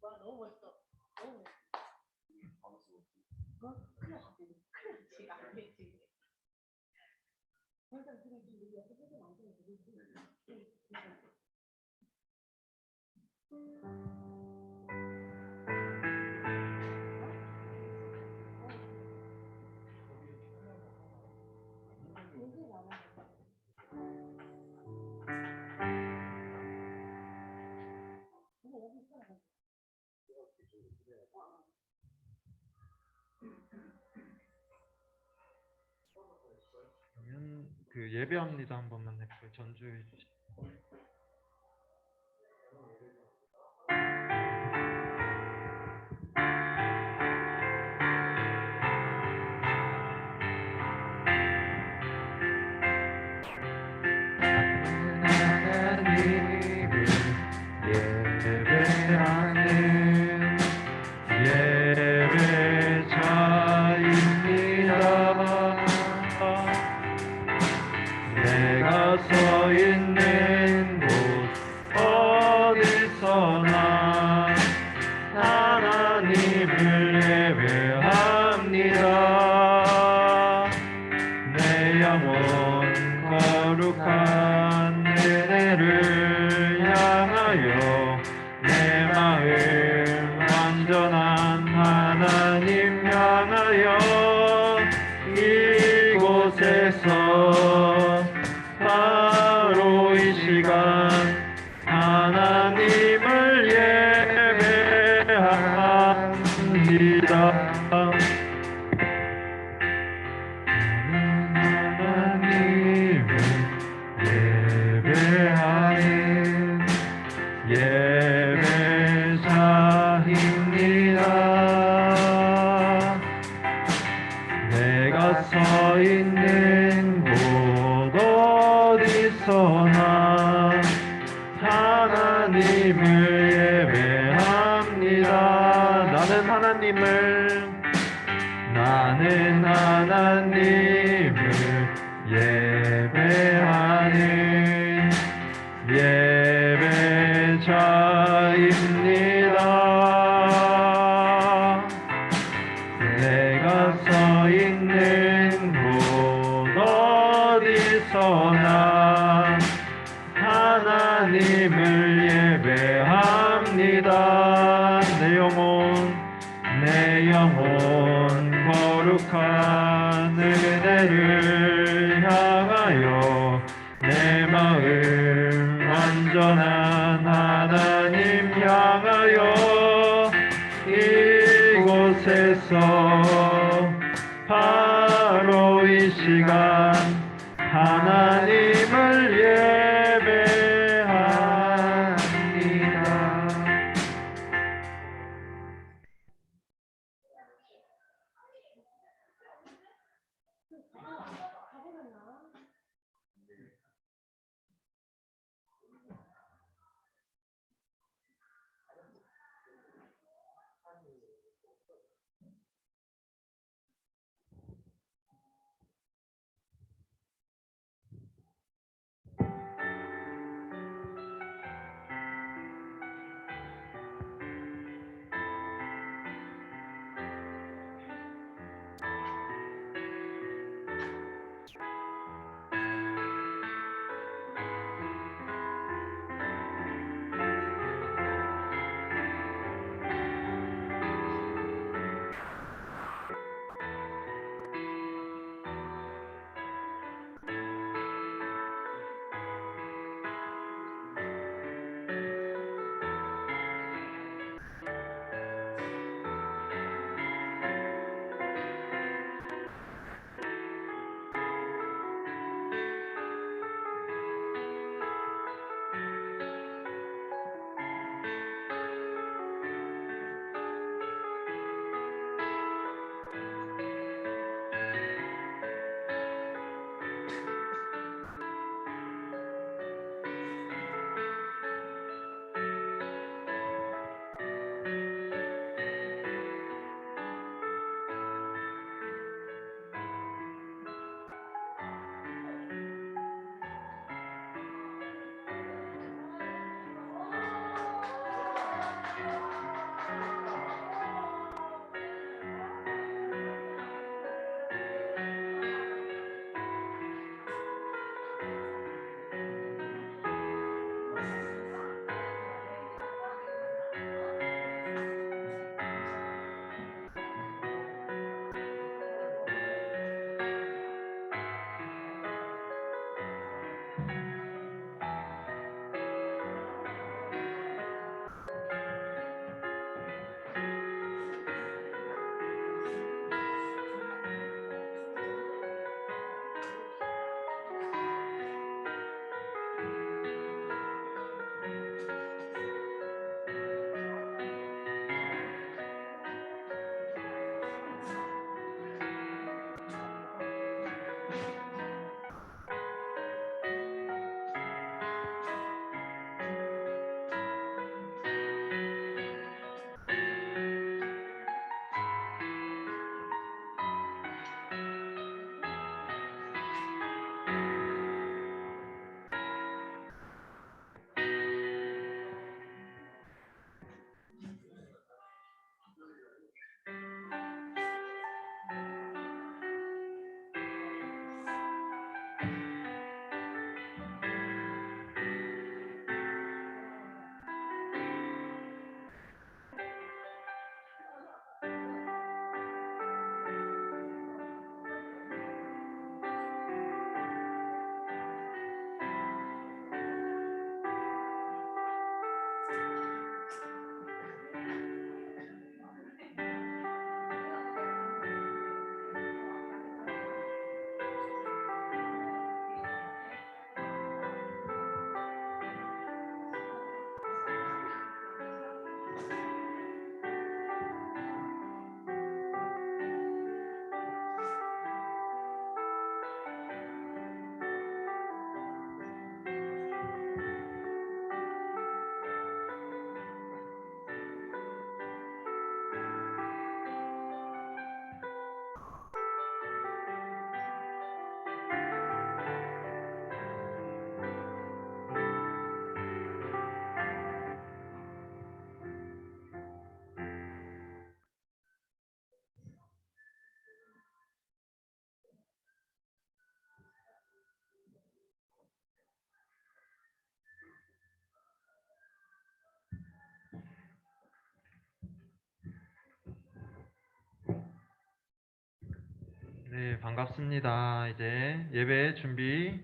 와 너무 멋있어. 너무 멋있어. 그렇지 안 되지. 그러면 그 예배합니다 한 번만 그 전주해 주시죠. 하나님을 예배하는 예배자입니다. 내가 서 있는 곳 어디서나 하나님을 예배합니다. 내 영혼 거룩한 은혜를 향하여 내 마음 완전한 하나님 향하여 이곳에서 바로 이 시간 하나님을 예배합니다. 하나님을 예배하는 예배자입니다. 내가 서 있는 곳 어디서나 하나님을 예배합니다. 나는 하나님을 예배하는 예배자입니다. 내가 서 있는 곳 어디서나 하나님을 예배합니다. 내 영혼 거룩한 은혜를 향하여 내 마음 완전한 하나님 향하여 이곳에서 바로 이 시간 하나님을 예배합니다. 반갑습니다. 이제 예배 준비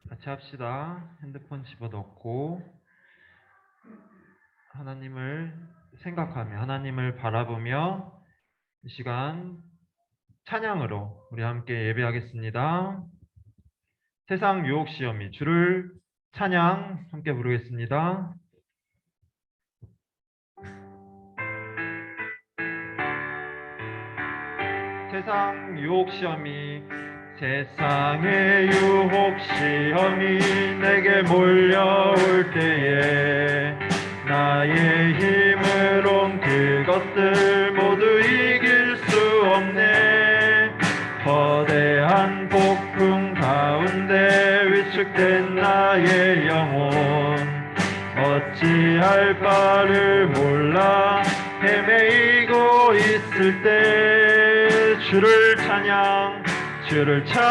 같이 합시다. 핸드폰 집어넣고 하나님을 생각하며 하나님을 바라보며 이 시간 찬양으로 우리 함께 예배하겠습니다. 세상 유혹 시험이 주를 찬양 함께 부르겠습니다. 세상 유혹 시험이 세상의 유혹 시험이 내게 몰려올 때에 나의 힘으론 그것들 모두 이길 수 없네. 거대한 폭풍 가운데 위축된 나의 영혼 어찌할 바를 몰라 헤매이고 있을 때 주를 찬양 주를 찬양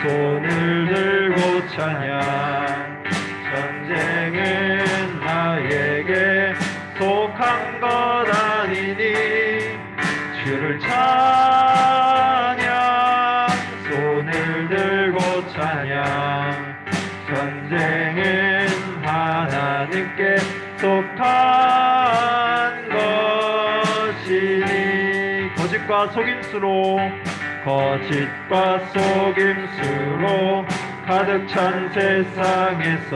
손을 들고 찬양 전쟁은 나에게 속한 것 아니니 주를 찬양 손을 들고 찬양 전쟁은 하나님께 속한 것이니 거짓과 속임수로 가득 찬 세상에서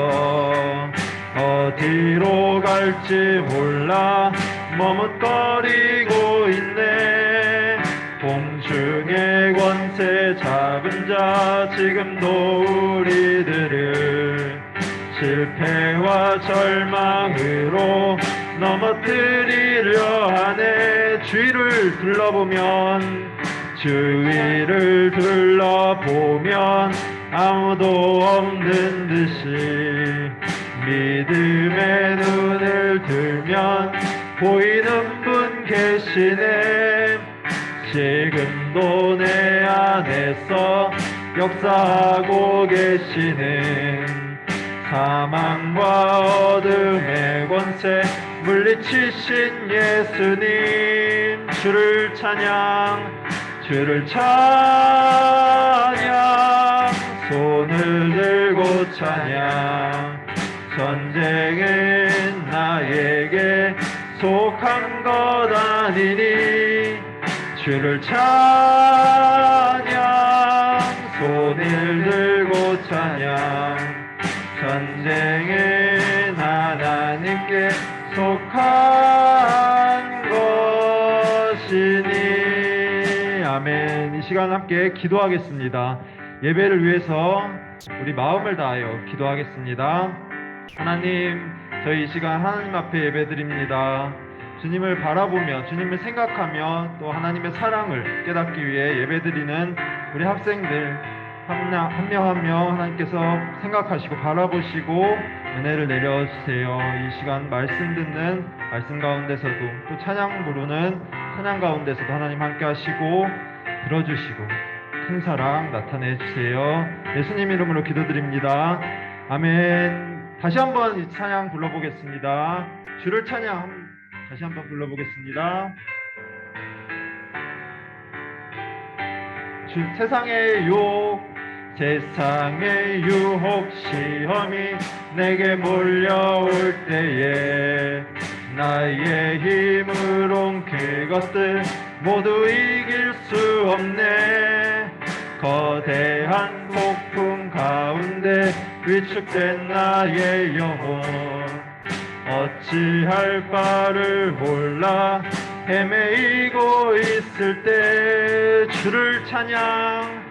어디로 갈지 몰라 머뭇거리고 있네. 공중의 권세 잡은 자 지금도 우리들을 실패와 절망으로 넘어뜨리려 하네. 주위를 둘러보면 아무도 없는 듯이 믿음의 눈을 들면 보이는 분 계시네. 지금도 내 안에서 역사하고 계시는 사망과 어둠의 권세 물리치신 예수님 주를 찬양 손을 들고 찬양 전쟁은 나에게 속한 것 아니니 주를 찬양 손을 들고 찬양 전쟁은 하나님께 속한 것이니. 아멘. 이 시간 함께 기도하겠습니다. 예배를 위해서 우리 마음을 다하여 기도하겠습니다. 하나님, 저희 이 시간 하나님 앞에 예배드립니다. 주님을 바라보며 주님을 생각하며 또 하나님의 사랑을 깨닫기 위해 예배드리는 우리 학생들 한 명 한 명 하나님께서 생각하시고 바라보시고 은혜를 내려주세요. 이 시간 말씀 듣는 말씀 가운데서도 또 찬양 부르는 찬양 가운데서도 하나님 함께 하시고 들어주시고 큰 사랑 나타내 주세요. 예수님 이름으로 기도드립니다. 아멘. 다시 한번 이 찬양 불러보겠습니다. 주를 찬양 다시 한번 불러보겠습니다. 세상의 유혹 시험이 내게 몰려올 때에 나의 힘으론 그것들 모두 이길 수 없네. 거대한 폭풍 가운데 위축된 나의 영혼 어찌할 바를 몰라 헤매이고 있을 때 주를 찬양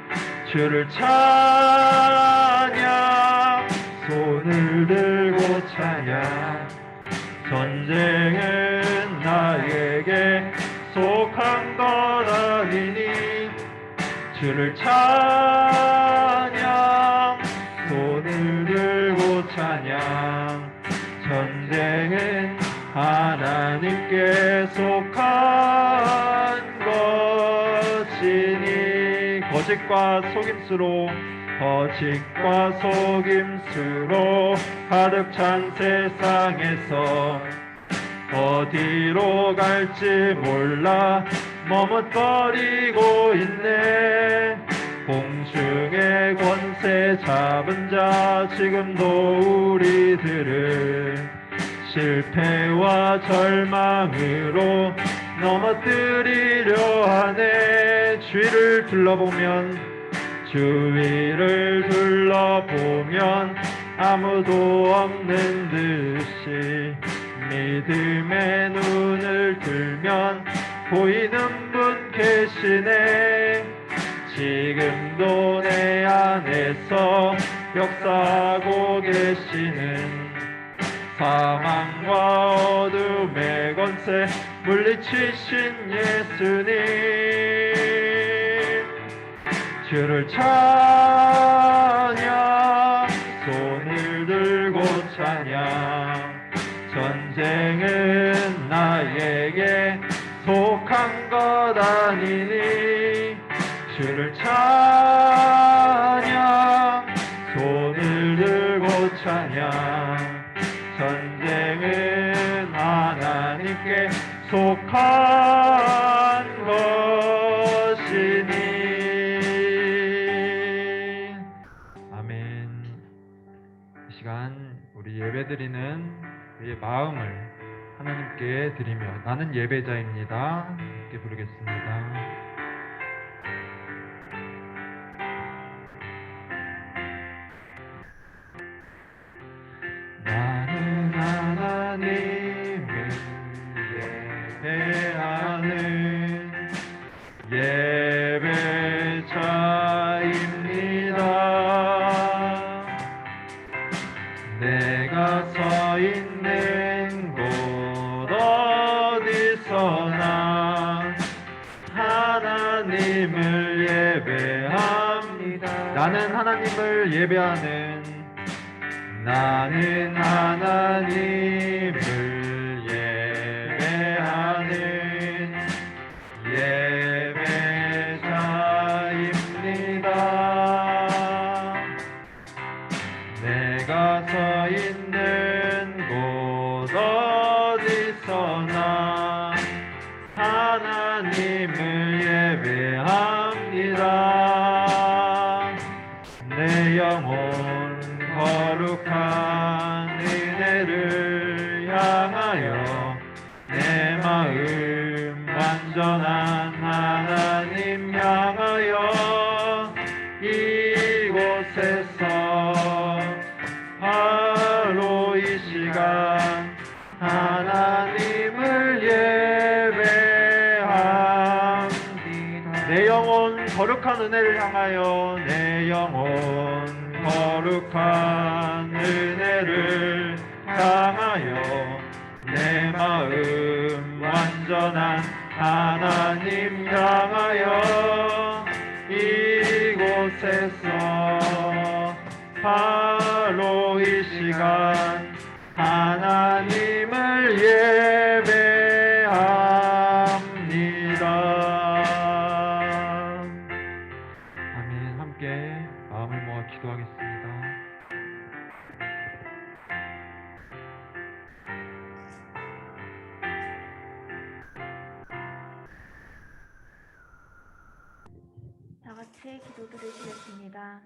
손을 들고 찬양 전쟁은 나에게 속한 것 아니니 주를 찬양 손을 들고 찬양 전쟁은 하나님께 속한 것이니. 거짓과 속임수로 가득 찬 세상에서 어디로 갈지 몰라 머뭇거리고 있네. 공중의 권세 잡은 자 지금도 우리들을 실패와 절망으로 넘어뜨리려 하네. 주위를 둘러보면 아무도 없는 듯이 믿음의 눈을 들면 보이는 분 계시네. 지금도 내 안에서 역사하고 계시는 사망과 어둠의 권세 물리치신 예수님, 주를 찬양, 손을 들고 찬양. 전쟁은 나에게 속한 것 아니니 주를 찬양, 손을 들고 찬양. 전쟁은 하나님께 속한 것이니. 아멘. 이 시간 우리 예배드리는 우리의 마음을 하나님께 드리며 나는 예배자입니다. 이렇게 부르겠습니다. 나는 하나님을 예배하는 예배자입니다. 내가 서 있는 곳 어디서나 하나님을 예배합니다. 나는 하나님을 예배하는 예배자입니다. 내가 서 있는 곳 어디서나 하나님을 예배합니다. 내 영혼 거룩한 은혜를 향하여 내 마음 완전한 하나님 향하여 이곳에서 바로 이 시간 하나님을 예배합니다. 내 영혼 거룩한 은혜를 향하여 내 영혼 거룩한 은혜를 향하여 내 마음 완전한 하나님 향하여 이곳에서 바로 이 시간 하나님을 예배합니다. 아멘. 함께 마음을 모아 기도하겠습니다. 다 같이 기도 드리시겠습니다.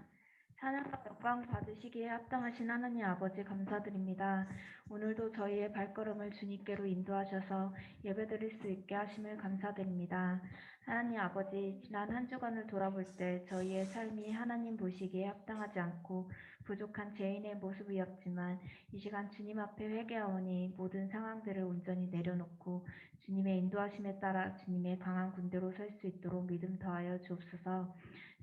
찬양과 영광 받으시기에 합당하신 하나님 아버지 감사드립니다. 오늘도 저희의 발걸음을 주님께로 인도하셔서 예배드릴 수 있게 하심을 감사드립니다. 하나님 아버지, 지난 한 주간을 돌아볼 때 저희의 삶이 하나님 보시기에 합당하지 않고 부족한 죄인의 모습이었지만 이 시간 주님 앞에 회개하오니 모든 상황들을 온전히 내려놓고 주님의 인도하심에 따라 주님의 강한 군대로 설 수 있도록 믿음 더하여 주옵소서.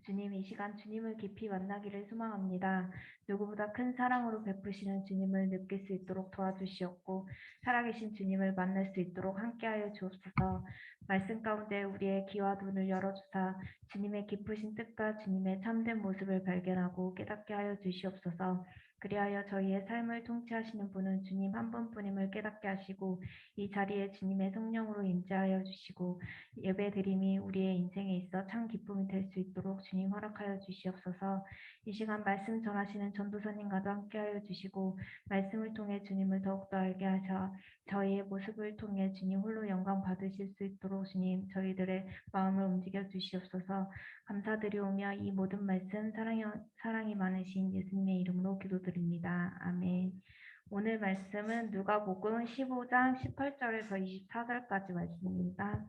주님, 이 시간 주님을 깊이 만나기를 소망합니다. 누구보다 큰 사랑으로 베푸시는 주님을 느낄 수 있도록 도와주시옵고 살아계신 주님을 만날 수 있도록 함께하여 주옵소서. 말씀 가운데 우리의 귀와 눈을 열어주사 주님의 깊으신 뜻과 주님의 참된 모습을 발견하고 깨닫게 하여 주시옵소서. 그리하여 저희의 삶을 통치하시는 분은 주님 한 분뿐임을 깨닫게 하시고 이 자리에 주님의 성령으로 임재하여 주시고 예배드림이 우리의 인생에 있어 참 기쁨이 될 수 있도록 주님 허락하여 주시옵소서. 이 시간 말씀 전하시는 전도사님과도 함께하여 주시고 말씀을 통해 주님을 더욱더 알게 하셔 저희의 모습을 통해 주님 홀로 영광 받으실 수 있도록 주님 저희들의 마음을 움직여 주시옵소서. 감사드리오며 이 모든 말씀 사랑이 많으신 예수님의 이름으로 기도드립니다. 아멘. 오늘 말씀은 누가복음 15장 18절에서 24절까지 말씀입니다.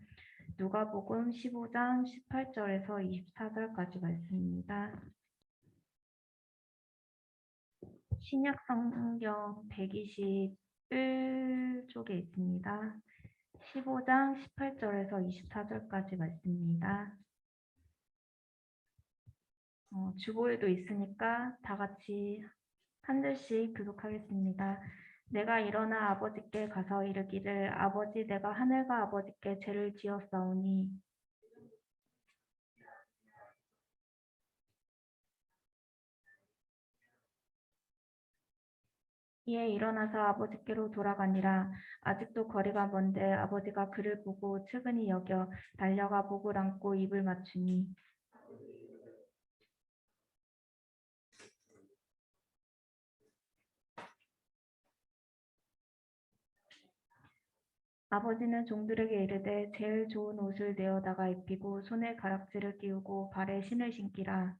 누가복음 15장 18절에서 24절까지 말씀입니다. 신약 성경 121쪽에 있습니다. 15장 18절에서 24절까지 말씀입니다. 주보에도 있으니까 다 같이 한 절씩 교독하겠습니다. 내가 일어나 아버지께 가서 이르기를 아버지 내가 하늘과 아버지께 죄를 지었사오니 이에 일어나서 아버지께로 돌아가니라. 아직도 거리가 먼데 아버지가 그를 보고 측은히 여겨 달려가 목을 안고 입을 맞추니 아버지는 종들에게 이르되 제일 좋은 옷을 내어다가 입히고 손에 가락지를 끼우고 발에 신을 신기라.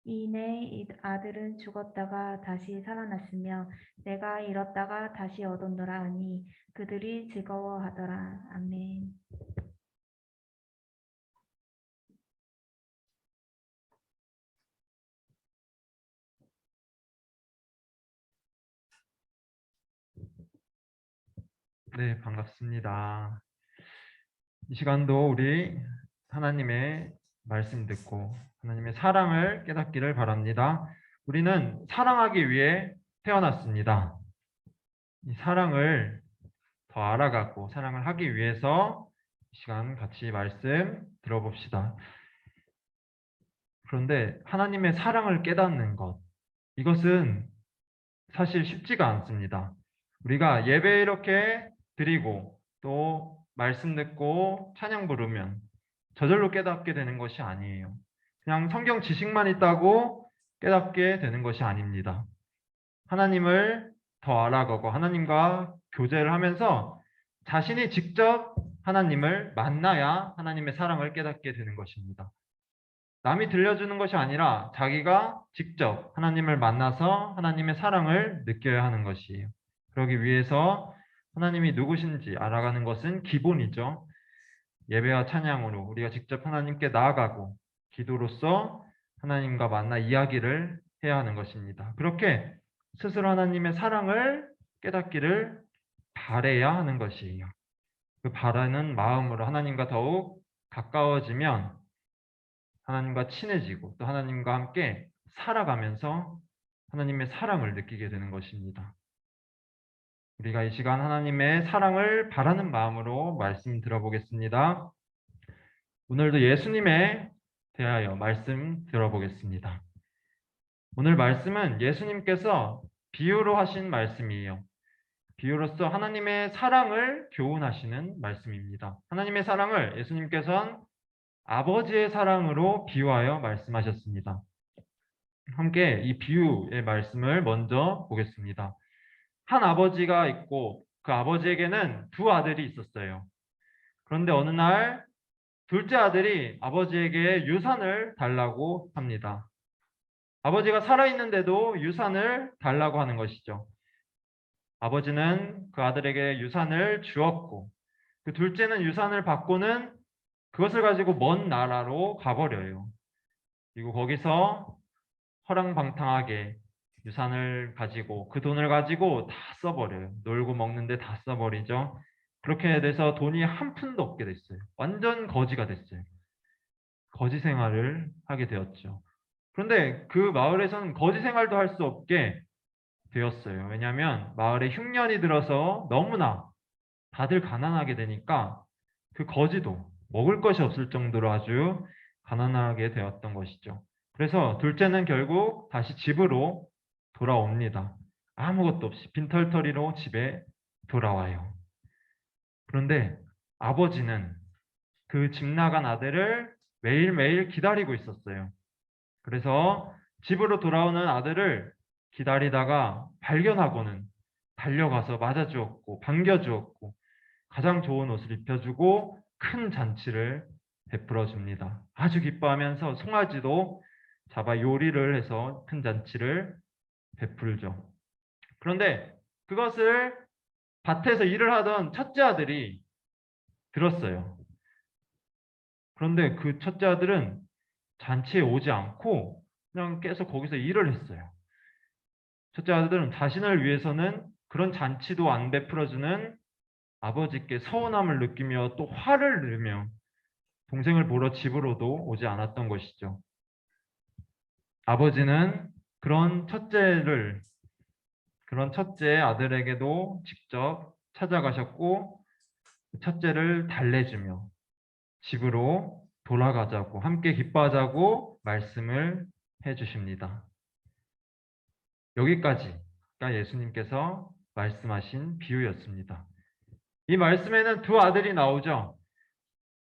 이내 이 아들은 죽었다가 다시 살아났으며 내가 잃었다가 다시 얻었노라 하니 그들이 즐거워하더라. 아멘. 네, 반갑습니다. 이 시간도 우리 하나님의 말씀 듣고 하나님의 사랑을 깨닫기를 바랍니다. 우리는 사랑하기 위해 태어났습니다. 이 사랑을 더 알아가고 사랑을 하기 위해서 이 시간 같이 말씀 들어봅시다. 그런데 하나님의 사랑을 깨닫는 것, 이것은 사실 쉽지가 않습니다. 우리가 예배 이렇게 드리고 또 말씀 듣고 찬양 부르면 저절로 깨닫게 되는 것이 아니에요. 그냥 성경 지식만 있다고 깨닫게 되는 것이 아닙니다. 하나님을 더 알아가고 하나님과 교제를 하면서 자신이 직접 하나님을 만나야 하나님의 사랑을 깨닫게 되는 것입니다. 남이 들려주는 것이 아니라 자기가 직접 하나님을 만나서 하나님의 사랑을 느껴야 하는 것이에요. 그러기 위해서 하나님이 누구신지 알아가는 것은 기본이죠. 예배와 찬양으로 우리가 직접 하나님께 나아가고 기도로서 하나님과 만나 이야기를 해야 하는 것입니다. 그렇게 스스로 하나님의 사랑을 깨닫기를 바라야 하는 것이에요. 그 바라는 마음으로 하나님과 더욱 가까워지면 하나님과 친해지고 또 하나님과 함께 살아가면서 하나님의 사랑을 느끼게 되는 것입니다. 우리가 이 시간 하나님의 사랑을 바라는 마음으로 말씀 들어보겠습니다. 오늘도 예수님에 대하여 말씀 들어보겠습니다. 오늘 말씀은 예수님께서 비유로 하신 말씀이에요. 비유로서 하나님의 사랑을 교훈하시는 말씀입니다. 하나님의 사랑을 예수님께서는 아버지의 사랑으로 비유하여 말씀하셨습니다. 함께 이 비유의 말씀을 먼저 보겠습니다. 한 아버지가 있고 그 아버지에게는 두 아들이 있었어요. 그런데 어느 날 둘째 아들이 아버지에게 유산을 달라고 합니다. 아버지가 살아있는데도 유산을 달라고 하는 것이죠. 아버지는 그 아들에게 유산을 주었고 그 둘째는 유산을 받고는 그것을 가지고 먼 나라로 가버려요. 그리고 거기서 허랑방탕하게 유산을 가지고 그 돈을 가지고 다 써버려요. 놀고 먹는데 다 써버리죠. 그렇게 돼서 돈이 한 푼도 없게 됐어요. 완전 거지가 됐어요. 거지 생활을 하게 되었죠. 그런데 그 마을에서는 거지 생활도 할 수 없게 되었어요. 왜냐하면 마을에 흉년이 들어서 너무나 다들 가난하게 되니까 그 거지도 먹을 것이 없을 정도로 아주 가난하게 되었던 것이죠. 그래서 둘째는 결국 다시 집으로 돌아옵니다. 아무것도 없이 빈털터리로 집에 돌아와요. 그런데 아버지는 그 집 나간 아들을 매일매일 기다리고 있었어요. 그래서 집으로 돌아오는 아들을 기다리다가 발견하고는 달려가서 맞아주었고 반겨주었고 가장 좋은 옷을 입혀주고 큰 잔치를 베풀어 줍니다. 아주 기뻐하면서 송아지도 잡아 요리를 해서 큰 잔치를 베풀죠. 그런데 그것을 밭에서 일을 하던 첫째 아들이 들었어요. 그런데 그 첫째 아들은 잔치에 오지 않고 그냥 계속 거기서 일을 했어요. 첫째 아들은 자신을 위해서는 그런 잔치도 안 베풀어주는 아버지께 서운함을 느끼며 또 화를 내며 동생을 보러 집으로도 오지 않았던 것이죠. 아버지는 그런 첫째 아들에게도 직접 찾아가셨고 첫째를 달래주며 집으로 돌아가자고 함께 기뻐하자고 말씀을 해주십니다. 여기까지가 예수님께서 말씀하신 비유였습니다. 이 말씀에는 두 아들이 나오죠.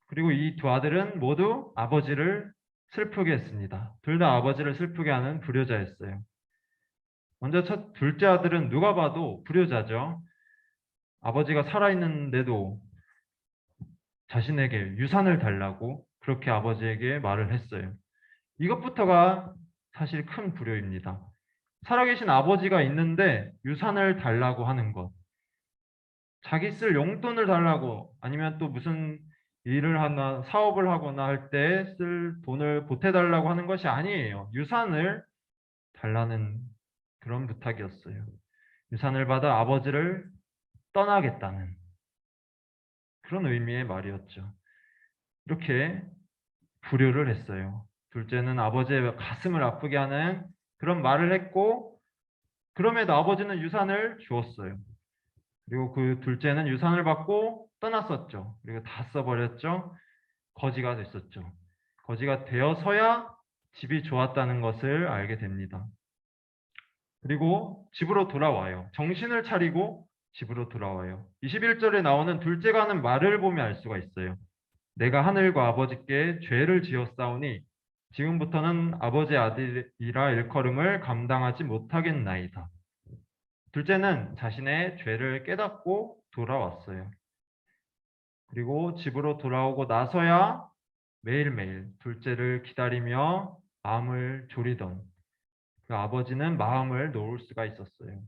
그리고 이 두 아들은 모두 아버지를 슬프게 했습니다. 둘 다 아버지를 슬프게 하는 불효자였어요. 먼저 둘째 아들은 누가 봐도 불효자죠. 아버지가 살아있는데도 자신에게 유산을 달라고 그렇게 아버지에게 말을 했어요. 이것부터가 사실 큰 불효입니다. 살아계신 아버지가 있는데 유산을 달라고 하는 것. 자기 쓸 용돈을 달라고 아니면 또 무슨 일을 하나 사업을 하거나 할 때 쓸 돈을 보태달라고 하는 것이 아니에요. 유산을 달라는 그런 부탁이었어요. 유산을 받아 아버지를 떠나겠다는 그런 의미의 말이었죠. 이렇게 불효를 했어요. 둘째는 아버지의 가슴을 아프게 하는 그런 말을 했고 그럼에도 아버지는 유산을 주었어요. 그리고 그 둘째는 유산을 받고 떠났었죠. 그리고 다 써버렸죠. 거지가 됐었죠. 거지가 되어서야 집이 좋았다는 것을 알게 됩니다. 그리고 집으로 돌아와요. 정신을 차리고 집으로 돌아와요. 21절에 나오는 둘째가 하는 말을 보면 알 수가 있어요. 내가 하늘과 아버지께 죄를 지었사오니 지금부터는 아버지 아들이라 일컬음을 감당하지 못하겠나이다. 둘째는 자신의 죄를 깨닫고 돌아왔어요. 그리고 집으로 돌아오고 나서야 매일매일 둘째를 기다리며 마음을 졸이던 그 아버지는 마음을 놓을 수가 있었어요.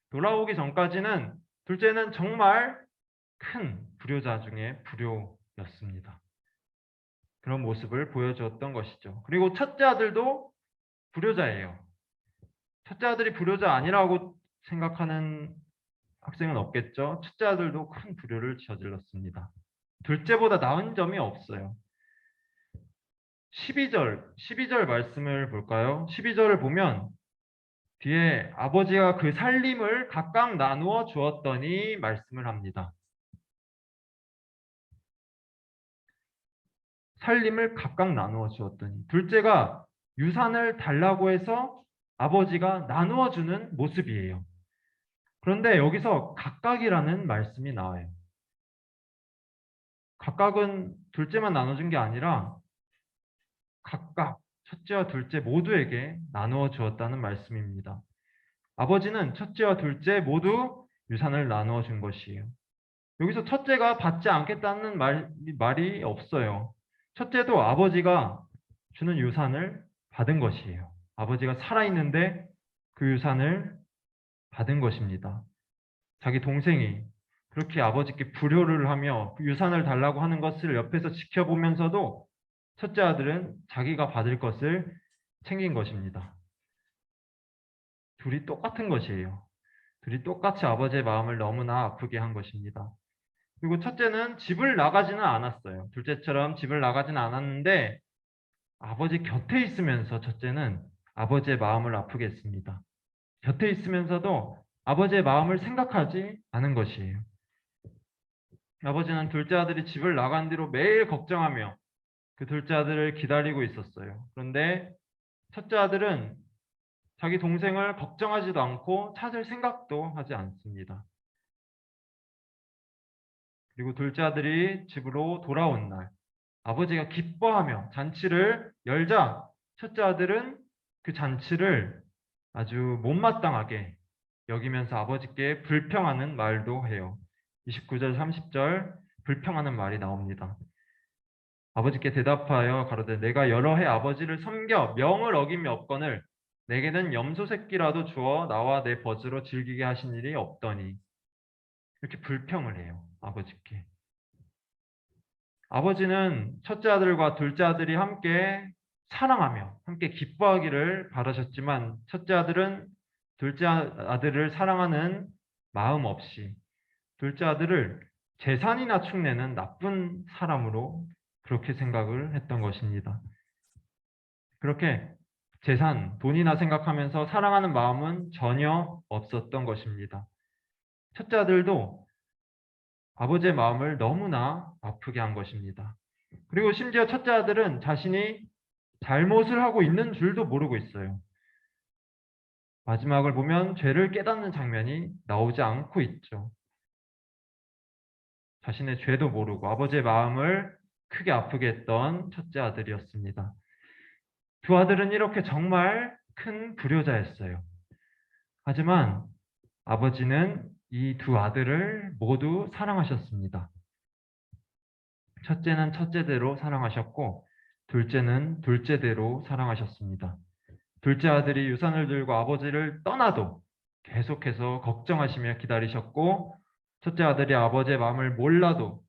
돌아오기 전까지는 둘째는 정말 큰 불효자 중에 불효였습니다. 그런 모습을 보여주었던 것이죠. 그리고 첫째 아들도 불효자예요. 첫째 아들이 불효자 아니라고 생각하는 학생은 없겠죠. 첫째 아들도 큰 불효를 저질렀습니다. 둘째보다 나은 점이 없어요. 12절 말씀을 볼까요? 12절을 보면 뒤에 아버지가 그 살림을 각각 나누어 주었더니 말씀을 합니다. 살림을 각각 나누어 주었더니 둘째가 유산을 달라고 해서 아버지가 나누어 주는 모습이에요. 그런데 여기서 각각이라는 말씀이 나와요. 각각은 둘째만 나눠준 게 아니라 각각 첫째와 둘째 모두에게 나누어 주었다는 말씀입니다. 아버지는 첫째와 둘째 모두 유산을 나누어 준 것이에요. 여기서 첫째가 받지 않겠다는 말이 없어요. 첫째도 아버지가 주는 유산을 받은 것이에요. 아버지가 살아있는데 그 유산을 받은 것입니다. 자기 동생이 그렇게 아버지께 불효를 하며 유산을 달라고 하는 것을 옆에서 지켜보면서도 첫째 아들은 자기가 받을 것을 챙긴 것입니다. 둘이 똑같은 것이에요. 둘이 똑같이 아버지의 마음을 너무나 아프게 한 것입니다. 그리고 첫째는 집을 나가지는 않았어요. 둘째처럼 집을 나가지는 않았는데 아버지 곁에 있으면서 첫째는 아버지의 마음을 아프게 했습니다. 곁에 있으면서도 아버지의 마음을 생각하지 않은 것이에요. 아버지는 둘째 아들이 집을 나간 뒤로 매일 걱정하며 그 둘째 아들을 기다리고 있었어요. 그런데 첫째 아들은 자기 동생을 걱정하지도 않고 찾을 생각도 하지 않습니다. 그리고 둘째 아들이 집으로 돌아온 날, 아버지가 기뻐하며 잔치를 열자 첫째 아들은 그 잔치를 아주 못마땅하게 여기면서 아버지께 불평하는 말도 해요. 29절, 30절 불평하는 말이 나옵니다. 아버지께 대답하여 가로되 내가 여러 해 아버지를 섬겨 명을 어김이 없거늘 내게는 염소 새끼라도 주어 나와 내 벗으로 즐기게 하신 일이 없더니 이렇게 불평을 해요. 아버지께. 아버지는 첫째 아들과 둘째 아들이 함께 사랑하며 함께 기뻐하기를 바라셨지만 첫째 아들은 둘째 아들을 사랑하는 마음 없이 둘째 아들을 재산이나 축내는 나쁜 사람으로 그렇게 생각을 했던 것입니다. 그렇게 재산, 돈이나 생각하면서 사랑하는 마음은 전혀 없었던 것입니다. 첫째 아들도 아버지의 마음을 너무나 아프게 한 것입니다. 그리고 심지어 첫째 아들은 자신이 잘못을 하고 있는 줄도 모르고 있어요. 마지막을 보면 죄를 깨닫는 장면이 나오지 않고 있죠. 자신의 죄도 모르고 아버지의 마음을 크게 아프게 했던 첫째 아들이었습니다. 두 아들은 이렇게 정말 큰 불효자였어요. 하지만 아버지는 이 두 아들을 모두 사랑하셨습니다. 첫째는 첫째대로 사랑하셨고 둘째는 둘째대로 사랑하셨습니다. 둘째 아들이 유산을 들고 아버지를 떠나도 계속해서 걱정하시며 기다리셨고 첫째 아들이 아버지의 마음을 몰라도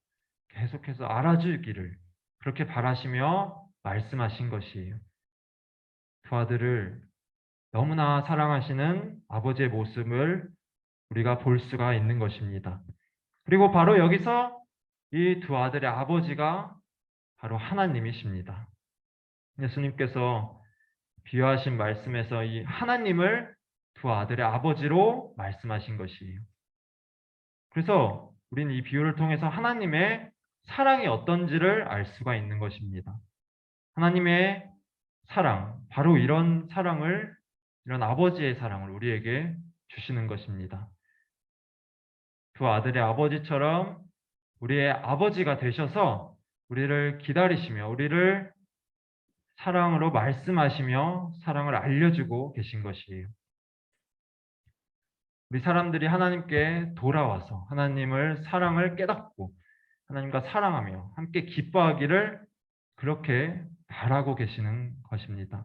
계속해서 알아주기를 그렇게 바라시며 말씀하신 것이에요. 두 아들을 너무나 사랑하시는 아버지의 모습을 우리가 볼 수가 있는 것입니다. 그리고 바로 여기서 이 두 아들의 아버지가 바로 하나님이십니다. 예수님께서 비유하신 말씀에서 이 하나님을 두 아들의 아버지로 말씀하신 것이에요. 그래서 우리는 이 비유를 통해서 하나님의 사랑이 어떤지를 알 수가 있는 것입니다. 하나님의 사랑, 바로 이런 사랑을, 이런 아버지의 사랑을 우리에게 주시는 것입니다. 두 아들의 아버지처럼 우리의 아버지가 되셔서 우리를 기다리시며 우리를 사랑으로 말씀하시며 사랑을 알려주고 계신 것이에요. 우리 사람들이 하나님께 돌아와서 하나님을 사랑을 깨닫고 하나님과 사랑하며 함께 기뻐하기를 그렇게 바라고 계시는 것입니다.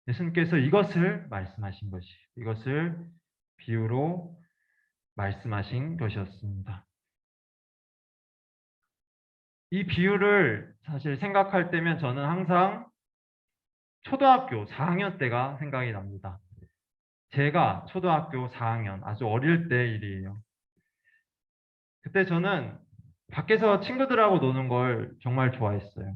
예수님께서 이것을 말씀하신 것이, 이것을 비유로 말씀하신 것이었습니다. 이 비유를 사실 생각할 때면 저는 항상 초등학교 4학년 때가 생각이 납니다. 제가 초등학교 4학년, 아주 어릴 때 일이에요. 그때 저는 밖에서 친구들하고 노는 걸 정말 좋아했어요.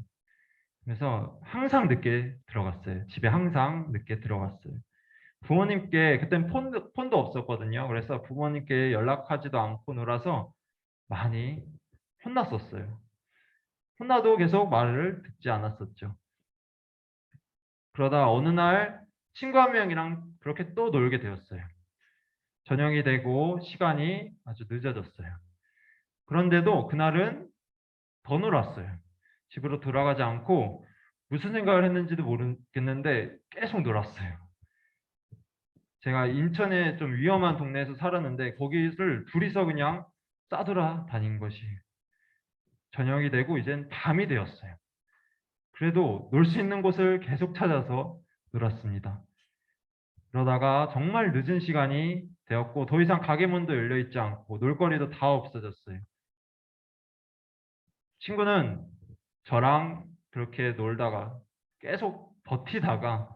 그래서 항상 늦게 들어갔어요. 집에 항상 늦게 들어갔어요. 부모님께, 그땐 폰도 없었거든요. 그래서 부모님께 연락하지도 않고 놀아서 많이 혼났었어요. 혼나도 계속 말을 듣지 않았었죠. 그러다 어느 날 친구 한 명이랑 그렇게 또 놀게 되었어요. 저녁이 되고 시간이 아주 늦어졌어요. 그런데도 그날은 더 놀았어요. 집으로 돌아가지 않고 무슨 생각을 했는지도 모르겠는데 계속 놀았어요. 제가 인천에 좀 위험한 동네에서 살았는데 거기를 둘이서 그냥 싸돌아 다닌 것이 저녁이 되고 이젠 밤이 되었어요. 그래도 놀 수 있는 곳을 계속 찾아서 놀았습니다. 그러다가 정말 늦은 시간이 되었고 더 이상 가게 문도 열려 있지 않고 놀거리도 다 없어졌어요. 친구는 저랑 그렇게 놀다가 계속 버티다가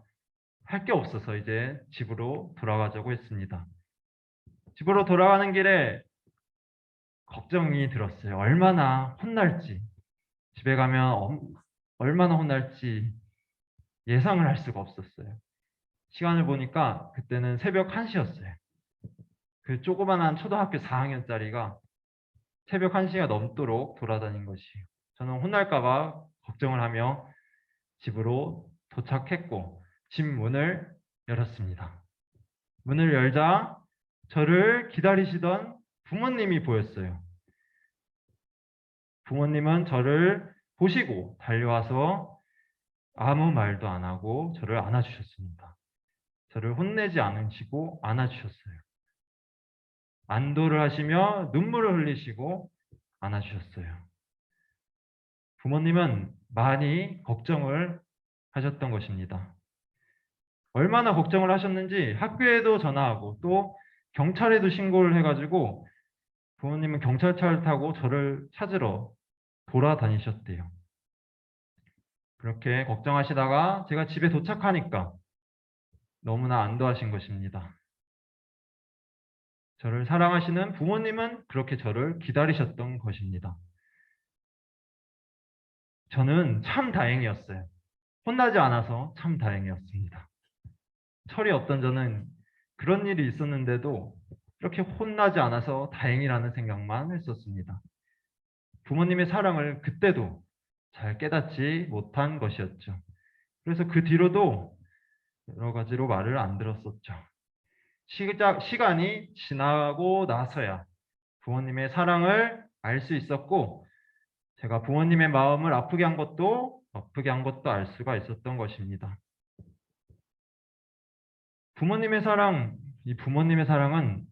할 게 없어서 이제 집으로 돌아가자고 했습니다. 집으로 돌아가는 길에 걱정이 들었어요. 얼마나 혼날지, 집에 가면 얼마나 혼날지 예상을 할 수가 없었어요. 시간을 보니까 그때는 새벽 1시였어요. 그 조그만한 초등학교 4학년짜리가 새벽 1시가 넘도록 돌아다닌 것이에요. 저는 혼날까 봐 걱정을 하며 집으로 도착했고 집 문을 열었습니다. 문을 열자 저를 기다리시던 부모님이 보였어요. 부모님은 저를 보시고 달려와서 아무 말도 안 하고 저를 안아주셨습니다. 저를 혼내지 않으시고 안아주셨어요. 안도를 하시며 눈물을 흘리시고 안아주셨어요. 부모님은 많이 걱정을 하셨던 것입니다. 얼마나 걱정을 하셨는지 학교에도 전화하고 또 경찰에도 신고를 해가지고 부모님은 경찰차를 타고 저를 찾으러 돌아다니셨대요. 그렇게 걱정하시다가 제가 집에 도착하니까 너무나 안도하신 것입니다. 저를 사랑하시는 부모님은 그렇게 저를 기다리셨던 것입니다. 저는 참 다행이었어요. 혼나지 않아서 참 다행이었습니다. 철이 없던 저는 그런 일이 있었는데도 이렇게 혼나지 않아서 다행이라는 생각만 했었습니다. 부모님의 사랑을 그때도 잘 깨닫지 못한 것이었죠. 그래서 그 뒤로도 여러 가지로 말을 안 들었었죠. 시간이 지나고 나서야 부모님의 사랑을 알 수 있었고, 제가 부모님의 마음을 아프게 한 것도 알 수가 있었던 것입니다. 이 부모님의 사랑은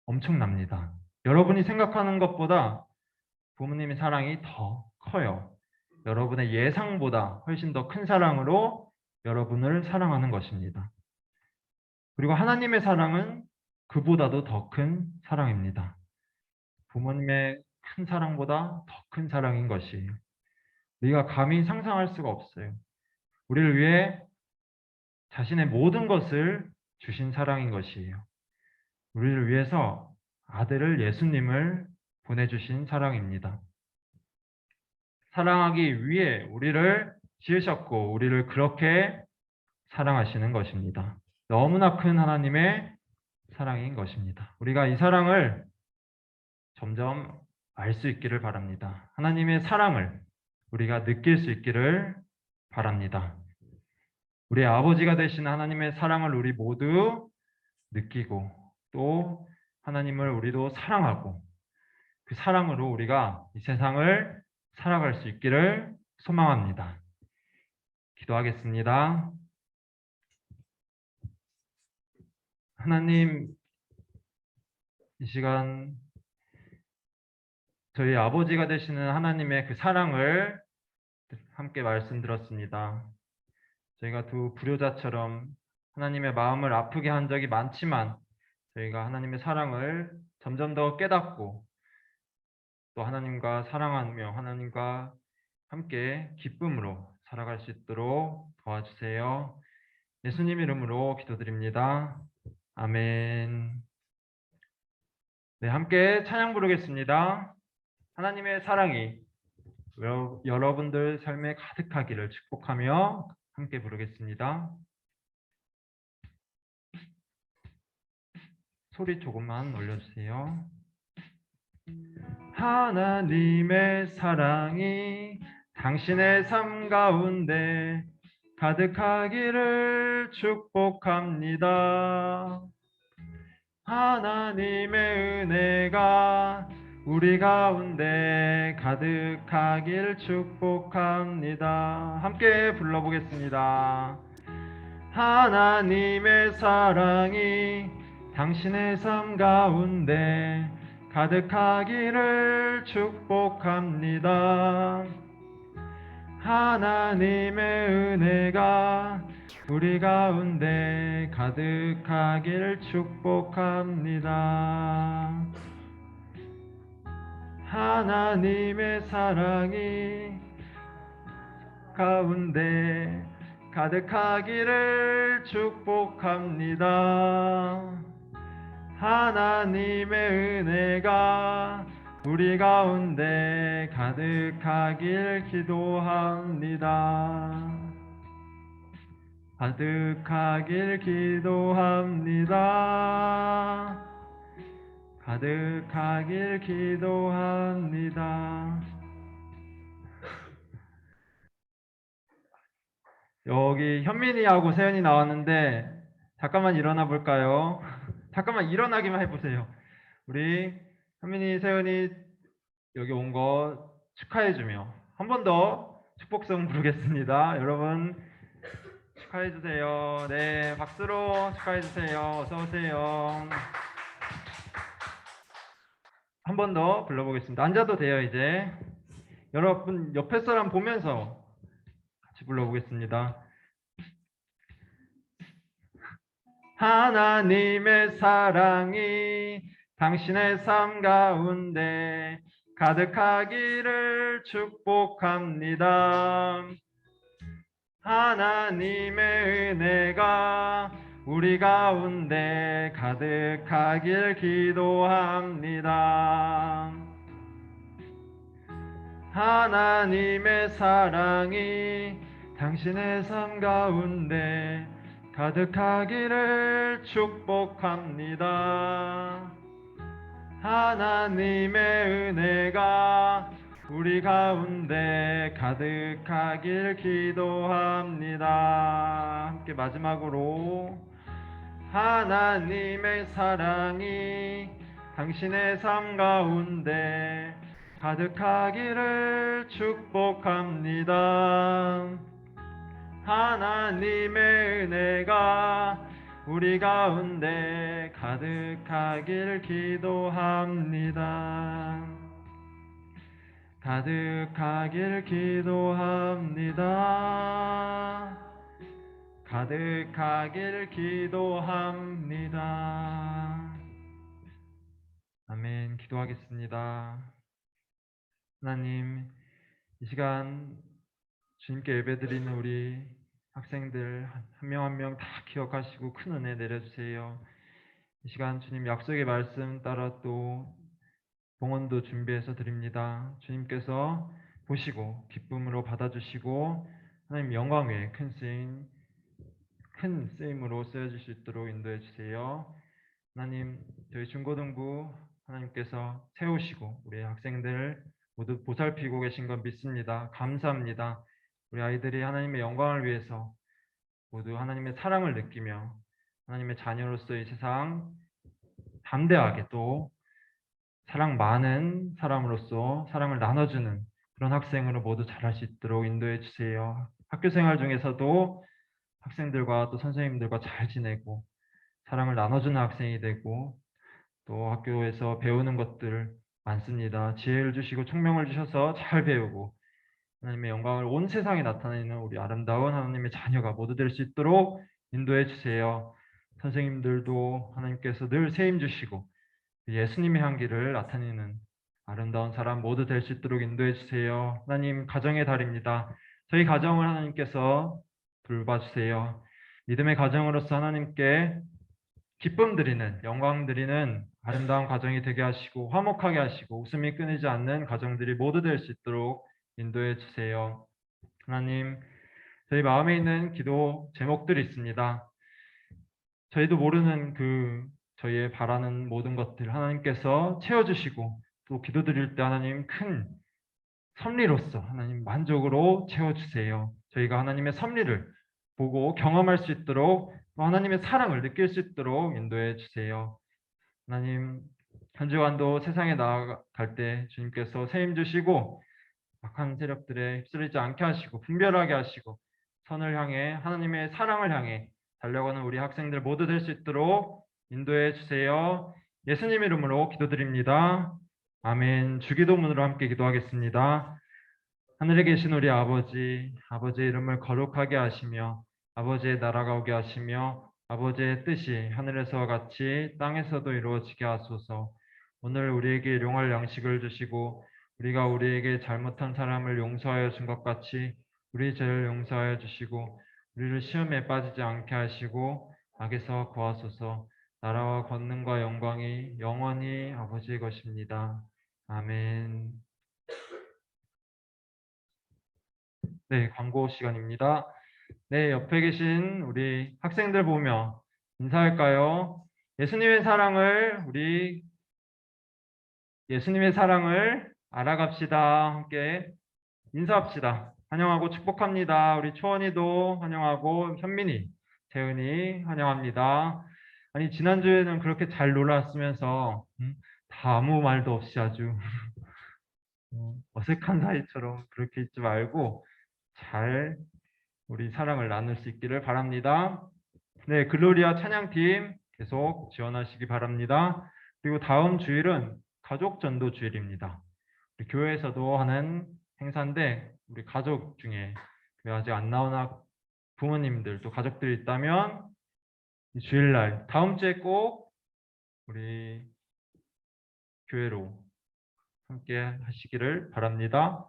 엄청납니다. 여러분이 생각하는 것보다 부모님의 사랑이 더 커요. 여러분의 예상보다 훨씬 더 큰 사랑으로 여러분을 사랑하는 것입니다. 그리고 하나님의 사랑은 그보다도 더 큰 사랑입니다. 부모님의 큰 사랑보다 더 큰 사랑인 것이에요. 우리가 감히 상상할 수가 없어요. 우리를 위해 자신의 모든 것을 주신 사랑인 것이에요. 우리를 위해서 아들을 예수님을 보내주신 사랑입니다. 사랑하기 위해 우리를 지으셨고 우리를 그렇게 사랑하시는 것입니다. 너무나 큰 하나님의 사랑인 것입니다. 우리가 이 사랑을 점점 알 수 있기를 바랍니다. 하나님의 사랑을 우리가 느낄 수 있기를 바랍니다. 우리 아버지가 되시는 하나님의 사랑을 우리 모두 느끼고 또 하나님을 우리도 사랑하고 그 사랑으로 우리가 이 세상을 살아갈 수 있기를 소망합니다. 기도하겠습니다. 하나님, 이 시간 저희 아버지가 되시는 하나님의 그 사랑을 함께 말씀 들었습니다. 저희가 두 불효자처럼 하나님의 마음을 아프게 한 적이 많지만 저희가 하나님의 사랑을 점점 더 깨닫고 또 하나님과 사랑하며 하나님과 함께 기쁨으로 살아갈 수 있도록 도와주세요. 예수님 이름으로 기도드립니다. 아멘. 네, 함께 찬양 부르겠습니다. 하나님의 사랑이 여러분들 삶에 가득하기를 축복하며 함께 부르겠습니다. 소리 조금만 올려주세요. 하나님의 사랑이 당신의 삶 가운데 가득하기를 축복합니다. 하나님의 은혜가 우리 가운데 가득하길 축복합니다. 함께 불러보겠습니다. 하나님의 사랑이 당신의 삶 가운데 가득하기를 축복합니다. 하나님의 은혜가 우리 가운데 가득하길 축복합니다. 하나님의 사랑이 가운데 가득하기를 축복합니다. 하나님의 은혜가 우리 가운데 가득하길 기도합니다. 가득하길 기도합니다. 가득하길 기도합니다. 여기 현민이하고 세연이 나왔는데 잠깐만 일어나 볼까요? 잠깐만 일어나기만 해보세요. 우리 현민이, 세연이 여기 온 거 축하해주며 한 번 더 축복성 부르겠습니다. 여러분 축하해주세요. 네, 박수로 축하해주세요. 어서오세요. 한 번 더 불러보겠습니다. 앉아도 돼요, 이제. 여러분 옆에 사람 보면서 같이 불러보겠습니다. 하나님의 사랑이 당신의 삶 가운데 가득하기를 축복합니다. 하나님의 은혜가 우리 가운데 가득하길 기도합니다. 하나님의 사랑이 당신의 삶 가운데 가득하기를 축복합니다. 하나님의 은혜가 우리 가운데 가득하길 기도합니다. 함께 마지막으로 하나님의 사랑이 당신의 삶 가운데 가득하기를 축복합니다. 하나님의 은혜가 우리 가운데 가득하길 기도합니다. 가득하길 기도합니다. 가득하길 기도합니다. 아멘. 기도하겠습니다. 하나님, 이 시간 주님께 예배드리는 우리 학생들 한 명 한 명 다 기억하시고 큰 은혜 내려주세요. 이 시간 주님 약속의 말씀 따라 또 봉헌도 준비해서 드립니다. 주님께서 보시고 기쁨으로 받아주시고 하나님 영광 외에 큰 쓰임으로 쓰여질 수 있도록 인도해 주세요. 하나님, 저희 중고등부 하나님께서 세우시고 우리 학생들 모두 보살피고 계신 건 믿습니다. 감사합니다. 우리 아이들이 하나님의 영광을 위해서 모두 하나님의 사랑을 느끼며 하나님의 자녀로서 이 세상 담대하게 또 사랑 많은 사람으로서 사랑을 나눠주는 그런 학생으로 모두 자랄 수 있도록 인도해 주세요. 학교 생활 중에서도 학생들과 또 선생님들과 잘 지내고 사랑을 나눠주는 학생이 되고 또 학교에서 배우는 것들 많습니다. 지혜를 주시고 총명을 주셔서 잘 배우고 하나님의 영광을 온 세상에 나타내는 우리 아름다운 하나님의 자녀가 모두 될 수 있도록 인도해 주세요. 선생님들도 하나님께서 늘 세임 주시고 예수님의 향기를 나타내는 아름다운 사람 모두 될 수 있도록 인도해 주세요. 하나님, 가정의 달입니다. 저희 가정을 하나님께서 돌봐주세요. 믿음의 가정으로서 하나님께 기쁨 드리는, 영광 드리는 아름다운 가정이 되게 하시고 화목하게 하시고 웃음이 끊이지 않는 가정들이 모두 될 수 있도록 인도해 주세요. 하나님, 저희 마음에 있는 기도 제목들이 있습니다. 저희도 모르는 저희의 바라는 모든 것들 하나님께서 채워주시고 또 기도드릴 때 하나님 큰 섭리로서 하나님 만족으로 채워주세요. 저희가 하나님의 섭리를 보고 경험할 수 있도록 또 하나님의 사랑을 느낄 수 있도록 인도해 주세요. 하나님, 한 주간도 세상에 나아갈 때 주님께서 세임 주시고 악한 세력들에 휩쓸리지 않게 하시고 분별하게 하시고 선을 향해 하나님의 사랑을 향해 달려가는 우리 학생들 모두 될 수 있도록 인도해 주세요. 예수님 이름으로 기도드립니다. 아멘. 주기도문으로 함께 기도하겠습니다. 하늘에 계신 우리 아버지, 아버지의 이름을 거룩하게 하시며 아버지의 나라가 오게 하시며 아버지의 뜻이 하늘에서와 같이 땅에서도 이루어지게 하소서. 오늘 우리에게 일용할 양식을 주시고 우리가 우리에게 잘못한 사람을 용서하여 준 것 같이 우리 죄를 용서하여 주시고 우리를 시험에 빠지지 않게 하시고 악에서 구하소서. 나라와 권능과 영광이 영원히 아버지의 것입니다. 아멘. 네, 광고 시간입니다. 네, 옆에 계신 우리 학생들 보며 인사할까요? 예수님의 사랑을 알아갑시다. 함께 인사합시다. 환영하고 축복합니다. 우리 초원이도 환영하고 현민이, 재은이 환영합니다. 아니 지난주에는 그렇게 잘 놀았으면서 다 아무 말도 없이 아주 어색한 사이처럼 그렇게 있지 말고 잘 우리 사랑을 나눌 수 있기를 바랍니다. 네, 글로리아 찬양팀 계속 지원하시기 바랍니다. 그리고 다음 주일은 가족 전도 주일입니다. 우리 교회에서도 하는 행사인데 우리 가족 중에 교회 아직 안 나오나 부모님들 또 가족들이 있다면 이 주일날 다음 주에 꼭 우리 교회로 함께 하시기를 바랍니다.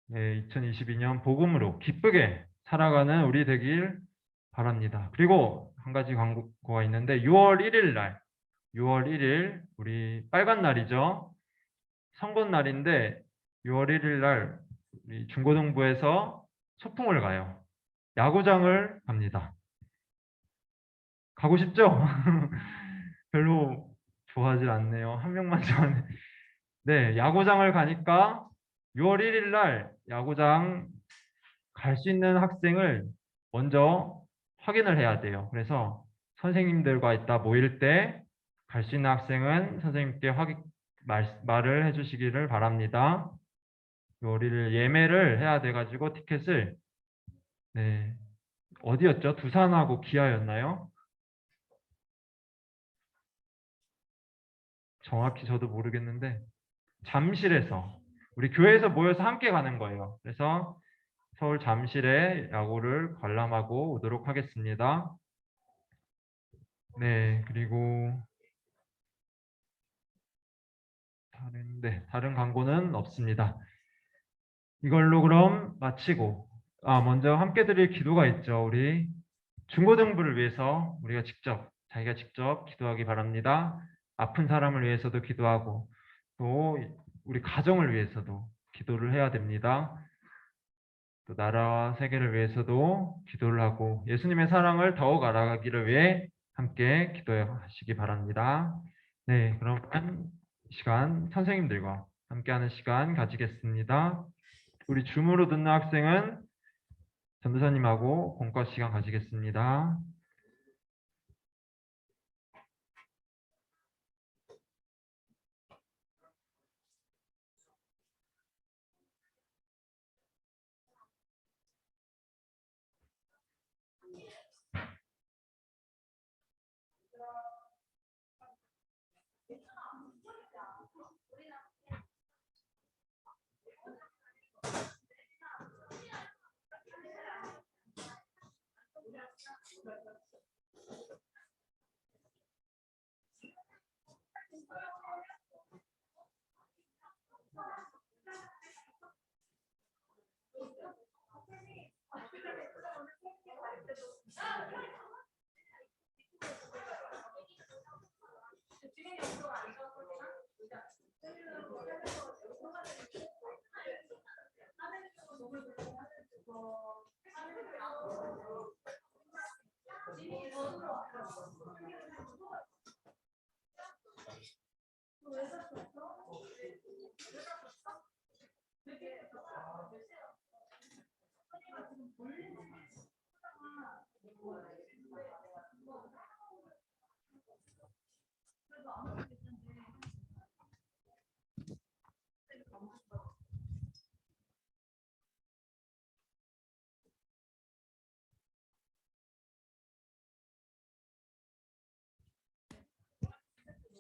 네, 2022년 복음으로 기쁘게 살아가는 우리 되길 바랍니다. 그리고 한 가지 광고가 있는데 6월 1일 날 6월 1일 우리 빨간 날이죠. 선거 날인데 6월 1일 날 우리 중고등부에서 소풍을 가요. 야구장을 갑니다. 가고 싶죠? 별로 좋아하지 않네요. 한 명만 좋아하네. 네, 야구장을 가니까 6월 1일 날 야구장 갈 수 있는 학생을 먼저 확인을 해야 돼요. 그래서 선생님들과 이따 모일 때 갈 수 있는 학생은 선생님께 말을 해주시기를 바랍니다. 6월 1일 예매를 해야 돼가지고 티켓을 네, 어디였죠? 두산하고 기아였나요? 정확히 저도 모르겠는데 잠실에서 우리 교회에서 모여서 함께 가는 거예요. 그래서 서울 잠실에 야구를 관람하고 오도록 하겠습니다. 네, 그리고 다른 광고는 없습니다. 이걸로 그럼 마치고 먼저 함께 드릴 기도가 있죠. 우리 중고등부를 위해서 자기가 직접 기도하기 바랍니다. 아픈 사람을 위해서도 기도하고 또 우리 가정을 위해서도 기도를 해야 됩니다. 또 나라와 세계를 위해서도 기도를 하고 예수님의 사랑을 더욱 알아가기를 위해 함께 기도하시기 바랍니다. 네, 그럼 이 시간 선생님들과 함께하는 시간 가지겠습니다. 우리 줌으로 듣는 학생은 전도사님하고 공과 시간 가지겠습니다.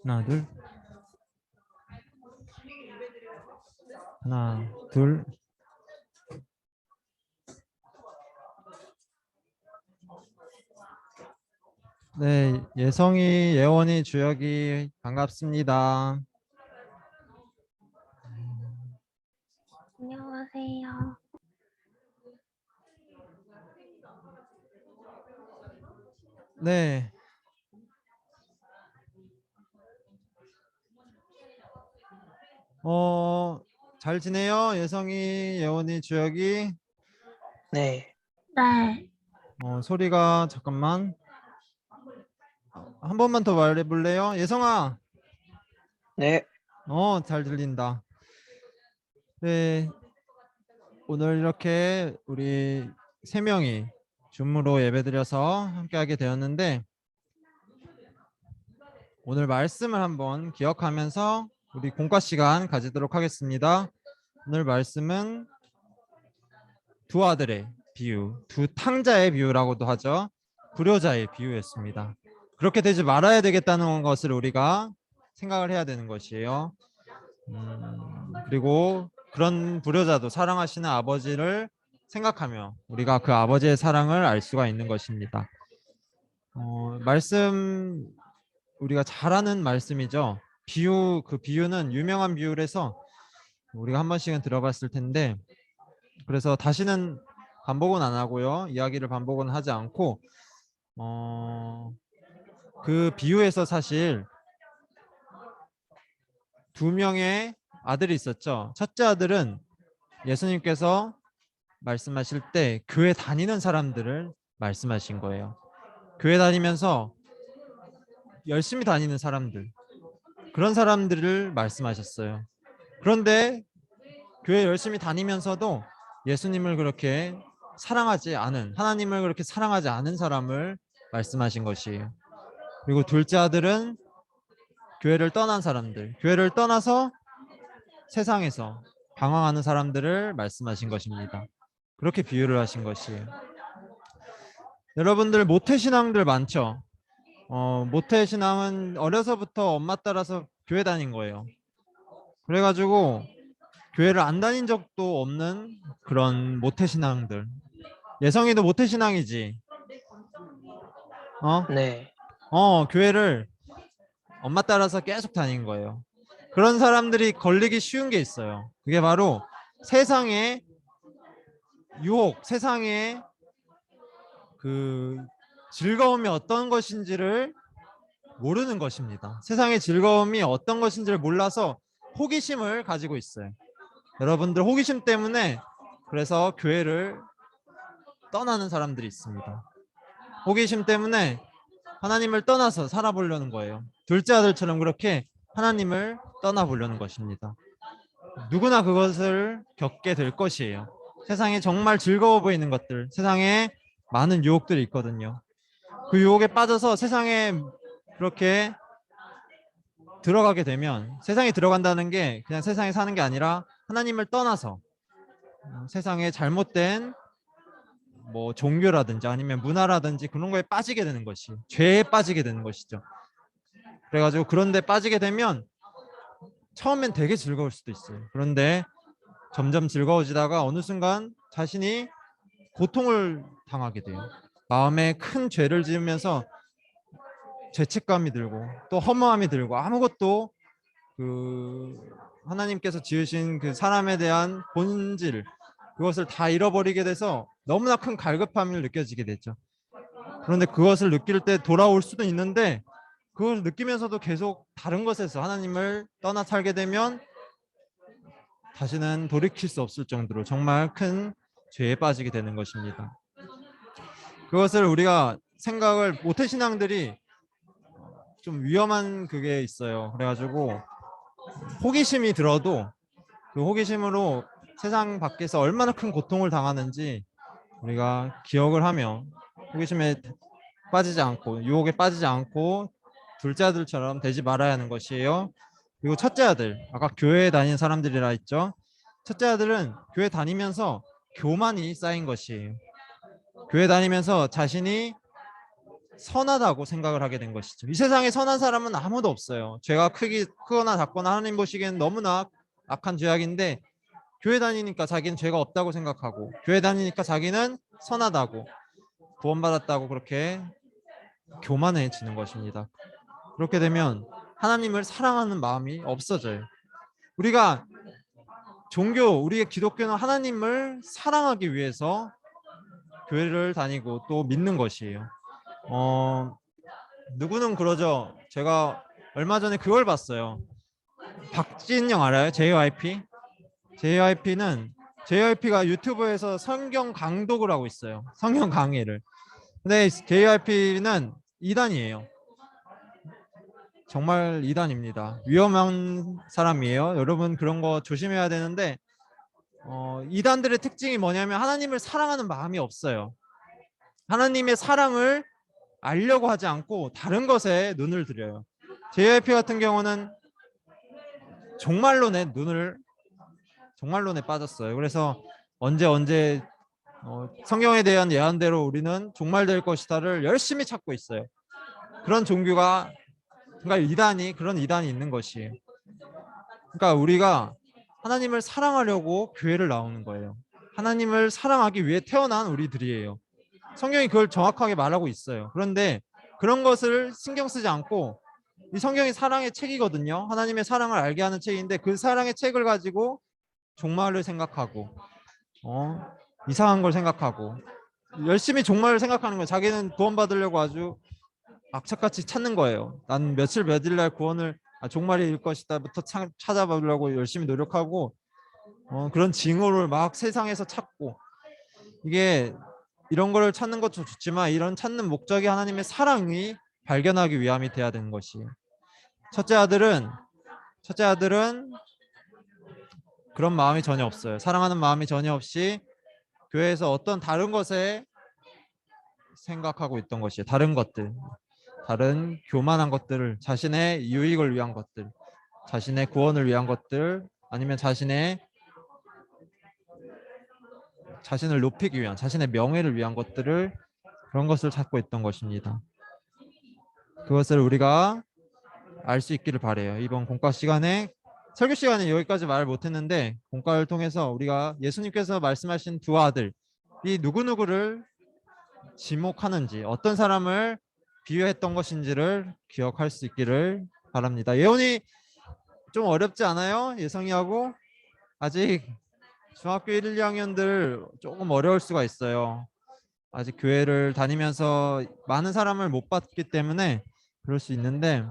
하나, 둘. 하나, 둘. 네, 예성이, 예원이, 주혁이 반갑습니다. 안녕하세요. 네. 잘 지내요? 예성이, 예원이, 주혁이. 네, 네, 소리가 잠깐만. 한 번만 더 말해 볼래요? 예성아. 네, 잘 들린다. 네. 오늘 이렇게 우리 세 명이 줌으로 예배드려서 함께하게 되었는데 오늘 말씀을 한번 기억하면서 우리 공과 시간 가지도록 하겠습니다. 오늘 말씀은 두 아들의 비유, 두 탕자의 비유라고도 하죠. 불효자의 비유였습니다. 그렇게 되지 말아야 되겠다는 것을 우리가 생각을 해야 되는 것이에요. 그리고 그런 불효자도 사랑하시는 아버지를 생각하며 우리가 그 아버지의 사랑을 알 수가 있는 것입니다. 말씀 우리가 잘 아는 말씀이죠. 비유, 그 비유는 유명한 비유라서 우리가 한 번씩은 들어봤을 텐데 그래서 다시는 반복은 안 하고요. 이야기를 반복은 하지 않고 그 비유에서 사실 두 명의 아들이 있었죠. 첫째 아들은 예수님께서 말씀하실 때 교회 다니는 사람들을 말씀하신 거예요. 교회 다니면서 열심히 다니는 사람들, 그런 사람들을 말씀하셨어요. 그런데 교회 열심히 다니면서도 예수님을 그렇게 사랑하지 않은, 하나님을 그렇게 사랑하지 않은 사람을 말씀하신 것이에요. 그리고 둘째 아들은 교회를 떠난 사람들, 교회를 떠나서 세상에서 방황하는 사람들을 말씀하신 것입니다. 그렇게 비유를 하신 것이에요. 여러분들 모태신앙들 많죠? 모태신앙은 어려서부터 엄마 따라서 교회 다닌 거예요. 그래가지고 교회를 안 다닌 적도 없는 그런 모태신앙들. 예성이도 모태신앙이지. 네. 교회를 엄마 따라서 계속 다닌 거예요. 그런 사람들이 걸리기 쉬운 게 있어요. 그게 바로 세상의 유혹, 세상의 그 즐거움이 어떤 것인지를 모르는 것입니다. 세상의 즐거움이 어떤 것인지를 몰라서 호기심을 가지고 있어요. 여러분들 호기심 때문에 그래서 교회를 떠나는 사람들이 있습니다. 호기심 때문에 하나님을 떠나서 살아보려는 거예요. 둘째 아들처럼 그렇게 하나님을 떠나보려는 것입니다. 누구나 그것을 겪게 될 것이에요. 세상에 정말 즐거워 보이는 것들, 세상에 많은 유혹들이 있거든요. 그 유혹에 빠져서 세상에 그렇게 들어가게 되면 세상에 들어간다는 게 그냥 세상에 사는 게 아니라 하나님을 떠나서 세상에 잘못된 뭐 종교라든지 아니면 문화라든지 그런 거에 빠지게 되는 것이 죄에 빠지게 되는 것이죠. 그래가지고 그런 데 빠지게 되면 처음엔 되게 즐거울 수도 있어요. 그런데 점점 즐거워지다가 어느 순간 자신이 고통을 당하게 돼요. 마음에 큰 죄를 지으면서 죄책감이 들고 또 허무함이 들고 아무것도 그 하나님께서 지으신 그 사람에 대한 본질 그것을 다 잃어버리게 돼서 너무나 큰 갈급함을 느껴지게 되죠. 그런데 그것을 느낄 때 돌아올 수도 있는데 그걸 느끼면서도 계속 다른 것에서 하나님을 떠나 살게 되면 다시는 돌이킬 수 없을 정도로 정말 큰 죄에 빠지게 되는 것입니다. 그것을 우리가 생각을 모태신앙들이 좀 위험한 그게 있어요. 그래가지고 호기심이 들어도 그 호기심으로 세상 밖에서 얼마나 큰 고통을 당하는지 우리가 기억을 하며 호기심에 빠지지 않고 유혹에 빠지지 않고 둘째 아들처럼 되지 말아야 하는 것이에요. 그리고 첫째 아들, 아까 교회에 다니는 사람들이라 했죠. 첫째 아들은 교회 다니면서 교만이 쌓인 것이에요. 교회 다니면서 자신이 선하다고 생각을 하게 된 것이죠. 이 세상에 선한 사람은 아무도 없어요. 죄가 크거나 작거나 하나님 보시기에는 너무나 악한 죄악인데 교회 다니니까 자기는 죄가 없다고 생각하고 교회 다니니까 자기는 선하다고 구원받았다고 그렇게 교만해지는 것입니다. 그렇게 되면 하나님을 사랑하는 마음이 없어져요. 우리가 우리의 기독교는 하나님을 사랑하기 위해서 교회를 다니고 또 믿는 것이에요. 누구는 그러죠. 제가 얼마 전에 그걸 봤어요. 박진영 알아요? JYP? JYP가 유튜브에서 성경 강독을 하고 있어요. 성경 강의를. 근데 JYP는 이단이에요. 정말 이단입니다. 위험한 사람이에요. 여러분 그런 거 조심해야 되는데 이단들의 특징이 뭐냐면 하나님을 사랑하는 마음이 없어요. 하나님의 사랑을 알려고 하지 않고 다른 것에 눈을 들여요. JYP 같은 경우는 종말론에 빠졌어요. 그래서 언제 성경에 대한 예언대로 우리는 종말될 것이다를 열심히 찾고 있어요. 그런 종교가 그러니까 그런 이단이 있는 것이에요. 그러니까 우리가 하나님을 사랑하려고 교회를 나오는 거예요. 하나님을 사랑하기 위해 태어난 우리들이에요. 성경이 그걸 정확하게 말하고 있어요. 그런데 그런 것을 신경 쓰지 않고 이 성경이 사랑의 책이거든요. 하나님의 사랑을 알게 하는 책인데 그 사랑의 책을 가지고 종말을 생각하고 이상한 걸 생각하고 열심히 종말을 생각하는 거예요. 자기는 구원받으려고 아주 악착같이 찾는 거예요. 난 며칠 날 종말이 일 것이다부터 찾아보려고 열심히 노력하고 그런 징후를 막 세상에서 찾고 이게 이런 걸 찾는 것도 좋지만 이런 찾는 목적이 하나님의 사랑이 발견하기 위함이 돼야 되는 것이에요. 첫째 아들은 그런 마음이 전혀 없어요. 사랑하는 마음이 전혀 없이 교회에서 어떤 다른 것에 생각하고 있던 것이에요. 다른 교만한 것들을, 자신의 유익을 위한 것들, 자신의 구원을 위한 것들, 아니면 자신을 높이기 위한, 자신의 명예를 위한 그런 것을 찾고 있던 것입니다. 그것을 우리가 알 수 있기를 바라요. 이번 공과 시간에 설교 시간에 여기까지 말을 못했는데 공과를 통해서 우리가 예수님께서 말씀하신 두 아들이 누구누구를 지목하는지 어떤 사람을 비유했던 것인지를 기억할 수 있기를 바랍니다. 예언이 좀 어렵지 않아요? 예성이하고 아직 중학교 1, 2학년들 조금 어려울 수가 있어요. 아직 교회를 다니면서 많은 사람을 못 봤기 때문에 그럴 수 있는데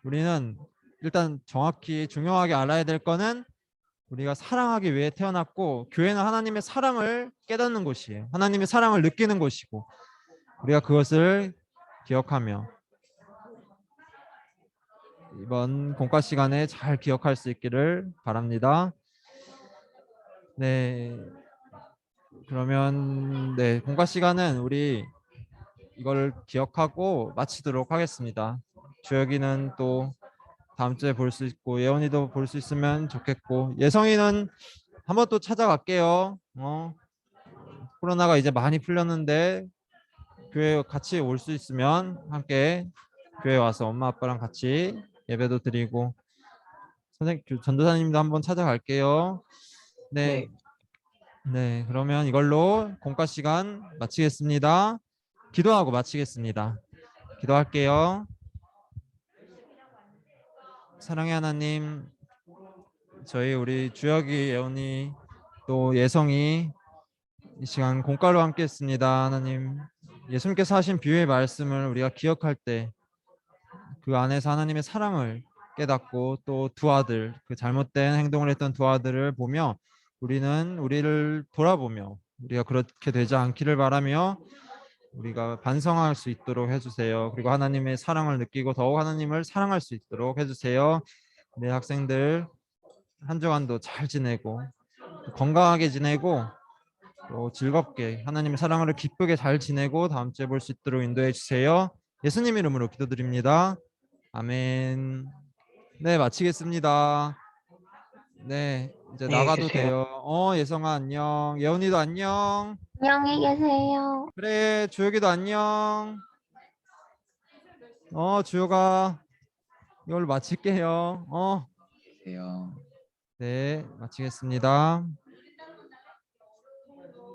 우리는 일단 정확히 중요하게 알아야 될 거는 우리가 사랑하기 위해 태어났고 교회는 하나님의 사랑을 깨닫는 곳이에요. 하나님의 사랑을 느끼는 곳이고 우리가 그것을 기억하며 이번 공과 시간에 잘 기억할 수 있기를 바랍니다. 네, 그러면 공과 시간은 우리 이걸 기억하고 마치도록 하겠습니다. 주혁이는 또 다음 주에 볼 수 있고 예원이도 볼 수 있으면 좋겠고 예성이는 한번 또 찾아갈게요. 코로나가 이제 많이 풀렸는데 교회 같이 올 수 있으면 함께 교회 와서 엄마 아빠랑 같이 예배도 드리고 전도사님도 한번 찾아갈게요. 네. 그러면 이걸로 공과 시간 마치겠습니다. 기도하고 마치겠습니다. 기도할게요. 사랑의 하나님, 우리 주혁이, 예원이, 또 예성이 이 시간 공과로 함께 했습니다. 하나님, 예수님께서 하신 비유의 말씀을 우리가 기억할 때 그 안에서 하나님의 사랑을 깨닫고 또 두 아들, 그 잘못된 행동을 했던 두 아들을 보며 우리는 우리를 돌아보며 우리가 그렇게 되지 않기를 바라며 우리가 반성할 수 있도록 해주세요. 그리고 하나님의 사랑을 느끼고 더욱 하나님을 사랑할 수 있도록 해주세요. 네, 학생들 한 주간도 잘 지내고 건강하게 지내고 또 즐겁게 하나님의 사랑을 기쁘게 잘 지내고 다음 주에 볼 수 있도록 인도해 주세요. 예수님 이름으로 기도드립니다. 아멘. 네, 마치겠습니다. 네, 이제 나가도 돼요. 예성아 안녕. 예원이도 안녕. 안녕히 계세요. 그래, 주혁이도 안녕. 주혁아 이걸로 마칠게요. 네, 마치겠습니다.